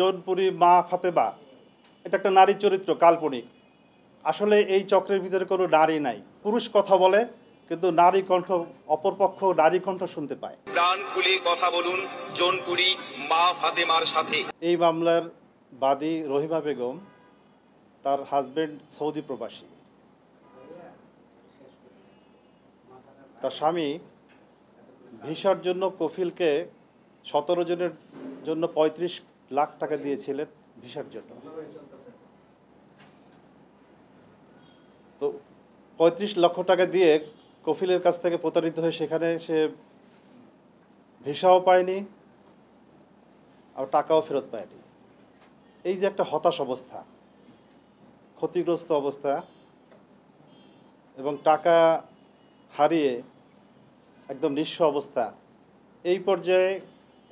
জৌনপুরী মা ফাতেমা এটা একটা নারী চরিত্র, কাল্পনিক। আসলে এই চক্রের ভিতরে কোনো নারী নাই। পুরুষ কথা বলে, কিন্তু নারী কণ্ঠ, অপরপক্ষ নারী কণ্ঠ শুনতে পায়। প্রাণ খুলে কথা বলুন জৌনপুরী মা ফাতেমার সাথে। এই মামলার বাদী রহিমা বেগম, তার হাজবেন্ড সৌদি প্রবাসী। তার স্বামী ভিসার জন্য কফিলকে 17 জনের জন্য 35 লাখ টাকা দিয়েছিলেন ভিসার জন্য। তো 35 লক্ষ টাকা দিয়ে কফিলের কাছ থেকে প্রতারিত হয়ে সেখানে সে ভিসাও পায়নি, আর টাকাও ফেরত পায়নি। এই যে একটা হতাশ অবস্থা, ক্ষতিগ্রস্ত অবস্থা, এবং টাকা হারিয়ে একদম নিঃস্ব অবস্থা, এই পর্যায়ে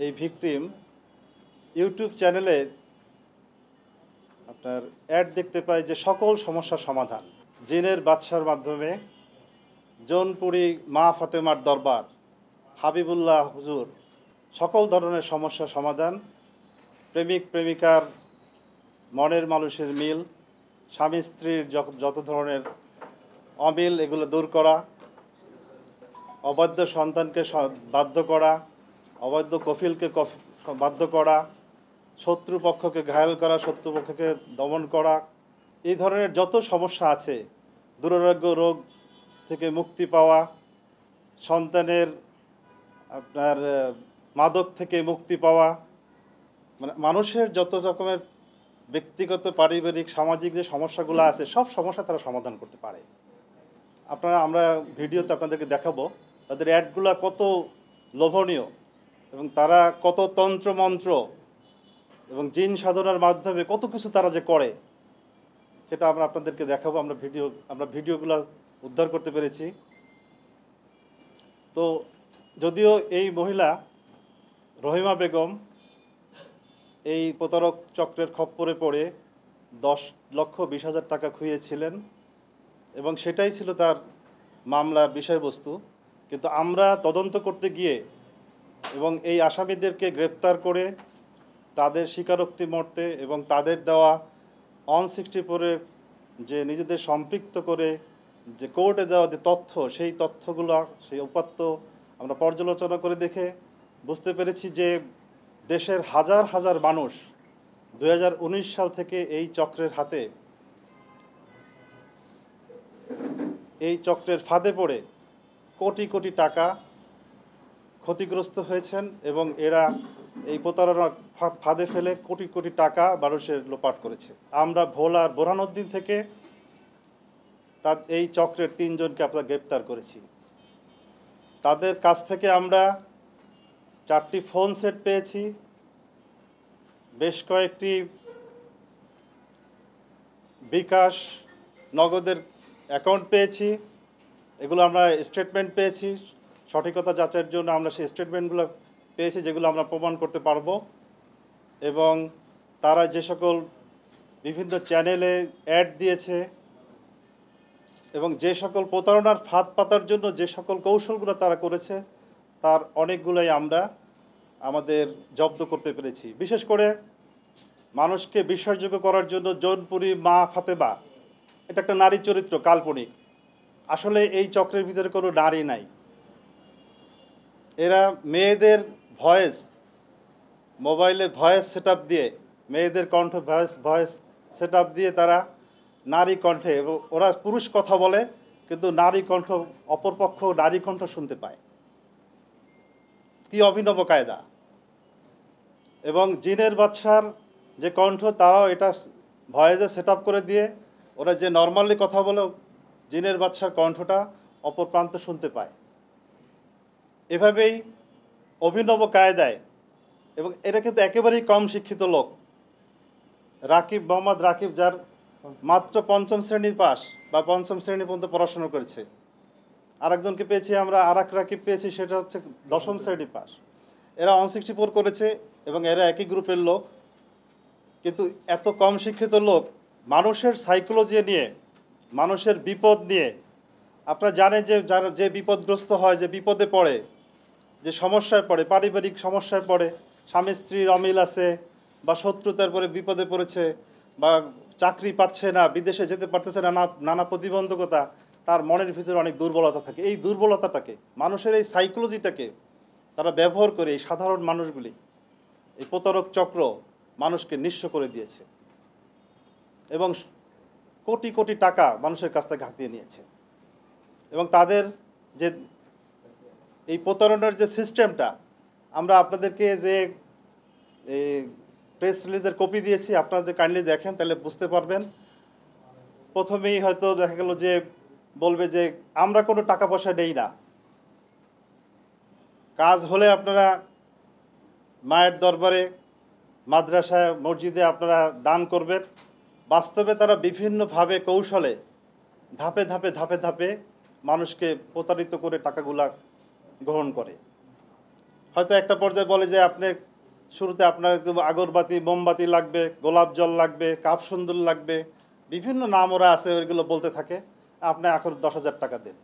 এই ভিকটিম ইউটিউব চ্যানেলে আপনার অ্যাড দেখতে পায় যে সকল সমস্যার সমাধান, জিনের বাদশার মাধ্যমে জৌনপুরী মা ফাতেমার দরবার, হাবিবুল্লাহ হুজুর, সকল ধরনের সমস্যার সমাধান, প্রেমিক প্রেমিকার মনের মানুষের মিল, স্বামী স্ত্রীর যত ধরনের অমিল এগুলো দূর করা, অবাধ্য সন্তানকে বাধ্য করা, অবাধ্য কফিলকে বাধ্য করা, শত্রুপক্ষকে ঘায়েল করা, শত্রুপক্ষকে দমন করা, এই ধরনের যত সমস্যা আছে, দুরারোগ্য রোগ থেকে মুক্তি পাওয়া, সন্তানের আপনার মাদক থেকে মুক্তি পাওয়া, মানে মানুষের যত রকমের ব্যক্তিগত, পারিবারিক, সামাজিক যে সমস্যাগুলো আছে সব সমস্যা তারা সমাধান করতে পারে। আমরা ভিডিওতে আপনাদেরকে দেখাবো তাদের অ্যাডগুলো কত লোভনীয়, এবং তারা কত তন্ত্রমন্ত্র এবং জিন সাধনার মাধ্যমে কত কিছু তারা যে করে, সেটা আমরা আপনাদেরকে দেখাবো। আমরা ভিডিওগুলো উদ্ধার করতে পেরেছি। তো যদিও এই মহিলা রহিমা বেগম এই প্রতারক চক্রের খপ্পরে পড়ে 10,20,000 টাকা খুইয়েছিলেন, এবং সেটাই ছিল তার মামলার বিষয়বস্তু। কিন্তু আমরা তদন্ত করতে গিয়ে এবং এই আসামিদেরকে গ্রেপ্তার করে তাদের স্বীকারোক্তি মর্তে এবং তাদের দেওয়া 164-এর যে নিজেদের সম্পৃক্ত করে যে কোর্টে দেওয়া যে তথ্য, সেই তথ্যগুলো, সেই উপাত্ত আমরা পর্যালোচনা করে দেখে বুঝতে পেরেছি যে দেশের হাজার হাজার মানুষ 2019 সাল থেকে এই চক্রের হাতে, এই চক্রের ফাঁদে পড়ে কোটি কোটি টাকা ক্ষতিগ্রস্ত হয়েছেন, এবং এরা এই প্রতারণার ফাঁদে ফেলে কোটি কোটি টাকা মানুষের লোপাট করেছে। আমরা ভোলার বোরহানউদ্দিন থেকে এই চক্রের 3 জনকে আমরা গ্রেপ্তার করেছি। তাদের কাছ থেকে আমরা 4টি ফোন সেট পেয়েছি, বেশ কয়েকটি বিকাশ নগদের অ্যাকাউন্ট পেয়েছি, এগুলো আমরা স্টেটমেন্ট পেয়েছি। সঠিকতা যাচাইয়ের জন্য আমরা সেই স্টেটমেন্টগুলো পেয়েছি, যেগুলো আমরা প্রমাণ করতে পারবো। এবং তারা যে সকল বিভিন্ন চ্যানেলে অ্যাড দিয়েছে এবং যে সকল প্রতারণার ফাঁদ পাতার জন্য যে সকল কৌশলগুলো তারা করেছে, তার অনেকগুলোই আমরা আমাদের জব্দ করতে পেরেছি। বিশেষ করে মানুষকে বিশ্বাসযোগ্য করার জন্য জৌনপুরী মা ফাতেমা এটা একটা নারী চরিত্র, কাল্পনিক। আসলে এই চক্রের ভিতরে কোনো নারী নাই। এরা মেয়েদের ভয়েস, মোবাইলে ভয়েস সেটআপ দিয়ে, মেয়েদের কণ্ঠ ভয়েস সেটআপ দিয়ে তারা নারী কণ্ঠে, এবং ওরা পুরুষ কথা বলে কিন্তু নারী কণ্ঠ, অপরপক্ষ নারী কণ্ঠ শুনতে পায়। কি অভিনব কায়দা! এবং জিনের বাদশার যে কণ্ঠ, তারাও এটা ভয়েসে সেটআপ করে দিয়ে ওরা যে নর্মালি কথা বলে, জিনের বাদশার কণ্ঠটা অপর প্রান্ত শুনতে পায়। এভাবেই অভিনব কায়দায়, এবং এরা কিন্তু একেবারেই কম শিক্ষিত লোক। মোহাম্মদ রাকিব, যার মাত্র 5ম শ্রেণীর পাস বা 5ম শ্রেণী পর্যন্ত পড়াশোনা করেছে। আরেকজনকে পেয়েছি আমরা, রাকিব পেয়েছি, সেটা হচ্ছে 10ম শ্রেণী পাস। এরা 164 করেছে, এবং এরা একই গ্রুপের লোক। কিন্তু এত কম শিক্ষিত লোক মানুষের সাইকোলজি নিয়ে, মানুষের বিপদ নিয়ে, আপনারা জানেন যে যারা যে বিপদগ্রস্ত হয়, যে বিপদে পড়ে, যে সমস্যায় পড়ে, পারিবারিক সমস্যায় পড়ে, স্বামী স্ত্রীর অমিল আছে, বা শত্রুতার পরে বিপদে পড়েছে বা চাকরি পাচ্ছে না, বিদেশে যেতে পারতেছে না, নানা প্রতিবন্ধকতা, তার মনের ভিতরে অনেক দুর্বলতা থাকে। এই দুর্বলতাটাকে, মানুষের এই সাইকোলজিটাকে তারা ব্যবহার করে এই সাধারণ মানুষগুলি, এই প্রতারক চক্র মানুষকে নিঃস্ব করে দিয়েছে এবং কোটি কোটি টাকা মানুষের কাছ থেকে হাতিয়ে নিয়েছে। এবং তাদের যে এই প্রতারণার যে সিস্টেমটা, আমরা আপনাদেরকে যে প্রেস রিলিজের কপি দিয়েছি, আপনারা যে কাইন্ডলি দেখেন তাহলে বুঝতে পারবেন। প্রথমেই হয়তো দেখা গেল যে বলবে যে আমরা কোনো টাকা পয়সা নেই না, কাজ হলে আপনারা মায়ের দরবারে, মাদ্রাসায়, মসজিদে আপনারা দান করবেন। বাস্তবে তারা বিভিন্নভাবে কৌশলে ধাপে ধাপে ধাপে ধাপে মানুষকে প্রতারিত করে টাকাগুলা গ্রহণ করে। হয়তো একটা পর্যায়ে বলে যে আপনি শুরুতে আপনার একটু আগরবাতি, মোমবাতি লাগবে, গোলাপ জল লাগবে, কাপ সুন্দর লাগবে, বিভিন্ন নাম ওরা আছে, ওইগুলো বলতে থাকে। আপনি এখন 10,000 টাকা দেন।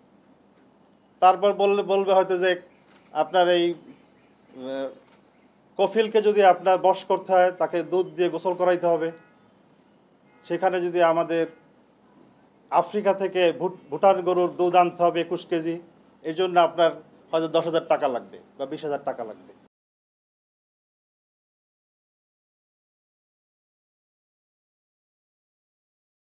তারপর বলবে হয়তো যে আপনার এই কফিলকে যদি আপনার বশ করতে হয়, তাকে দুধ দিয়ে গোসল করাইতে হবে। সেখানে যদি আমাদের আফ্রিকা থেকে ভুটান গরুর দুধ আনতে হবে 21 কেজি, এই জন্য আপনার হয়তো 10,000 টাকা লাগবে বা 20,000 টাকা লাগবে।